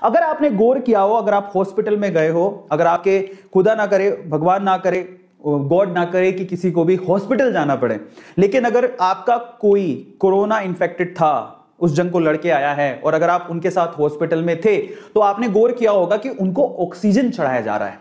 अगर आपने गौर किया हो, अगर आप हॉस्पिटल में गए हो, अगर आपके खुदा ना करे, भगवान ना करे, गॉड ना करे कि किसी को भी हॉस्पिटल जाना पड़े, लेकिन अगर आपका कोई कोरोना इन्फेक्टेड था, उस जंग को लड़के आया है, और अगर आप उनके साथ हॉस्पिटल में थे, तो आपने गौर किया होगा कि उनको ऑक्सीजन चढ़ाया जा रहा है।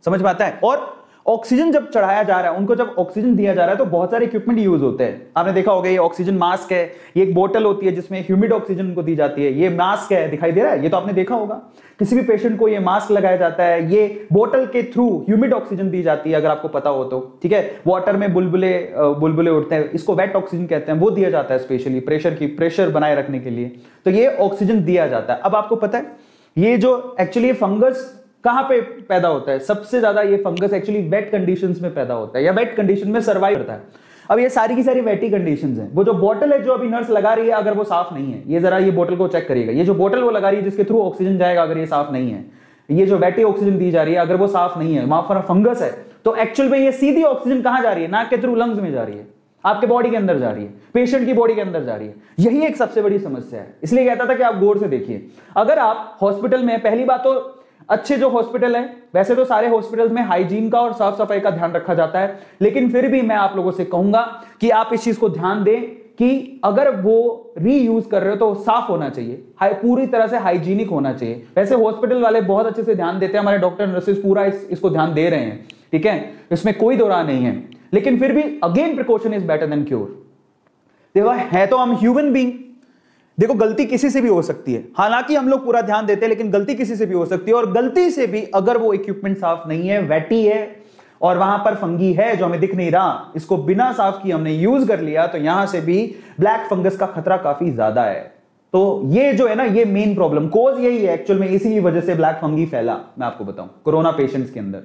समझ में आता है? और ऑक्सीजन जब चढ़ाया जा रहा है, उनको जब ऑक्सीजन दिया जा रहा है, तो बहुत सारे इक्विपमेंट यूज होते हैं। आपने देखा होगा, ये ऑक्सीजन मास्क है, ये एक बोतल होती है जिसमें ह्यूमिड ऑक्सीजन उनको दी जाती है, ये मास्क है, दिखाई दे रहा है, ये तो आपने देखा होगा। किसी भी पेशेंट को ये मास्क लगाया जाता है, ये बोतल के थ्रू ह्यूमिड ऑक्सीजन दी जाती है, अगर आपको पता हो तो, ठीक है। वाटर में बुलबुले बुलबुले उठते हैं, इसको वेट ऑक्सीजन कहते हैं, वो दिया जाता है स्पेशली प्रेशर बनाए रखने के लिए, तो ये ऑक्सीजन दिया जाता है। अब आपको पता है ये जो एक्चुअली फंगस कहां पे पैदा होता है? सबसे ज्यादा ये फंगस एक्चुअली वेट कंडीशंस में पैदा होता है, या वेट कंडीशन में सर्वाइव करता है। अब ये सारी की सारी वेटी कंडीशंस हैं। वो जो बोतल है जो अभी नर्स लगा रही है, अगर वो साफ नहीं है, ये जरा ये बोतल को चेक करिएगा, ये जो बोतल वो लगा रही है जिसके थ्रू ऑक्सीजन जाएगा, अगर ये साफ नहीं है, ये जो वेटी ऑक्सीजन दी जा रही है, अगर वो साफ नहीं है, वहां पर फंगस है, तो एक्चुअल में ये सीधी ऑक्सीजन कहां जा रही है? नाक के थ्रू लंग्स में जा रही है, आपके बॉडी के अंदर जा रही है, पेशेंट की बॉडी के अंदर जा रही है। यही एक सबसे बड़ी समस्या है। इसलिए कहता था कि आप गौर से देखिए, अगर आप हॉस्पिटल में, पहली बात तो अच्छे जो हॉस्पिटल है, वैसे तो सारे हॉस्पिटल्स में हाइजीन का और साफ सफाई का ध्यान रखा जाता है, लेकिन फिर भी मैं आप लोगों से कहूंगा कि आप इस चीज को ध्यान दें कि अगर वो रीयूज कर रहे हो तो साफ होना चाहिए, पूरी तरह से हाइजीनिक होना चाहिए। वैसे हॉस्पिटल वाले बहुत अच्छे से ध्यान देते हैं, हमारे डॉक्टर नर्सेज पूरा इसको ध्यान दे रहे हैं, ठीक है, इसमें कोई दो राह नहीं है, लेकिन फिर भी again precaution is better than cure. देखो, है तो हम ह्यूमन बीइंग, देखो गलती किसी से भी हो सकती है, हालांकि हम लोग पूरा ध्यान देते हैं, लेकिन गलती किसी से भी हो सकती है, और गलती से भी अगर वो इक्विपमेंट साफ नहीं है, वेटी है, और वहां पर फंगी है जो हमें दिख नहीं रहा, इसको बिना साफ किए हमने यूज कर लिया, तो यहां से भी ब्लैक फंगस का खतरा काफी ज्यादा है। तो ये जो है ना, ये मेन प्रॉब्लम, कोज यही है एक्चुअल में, इसी वजह से ब्लैक फंगी फैला। मैं आपको बताऊं, कोरोना पेशेंट्स के अंदर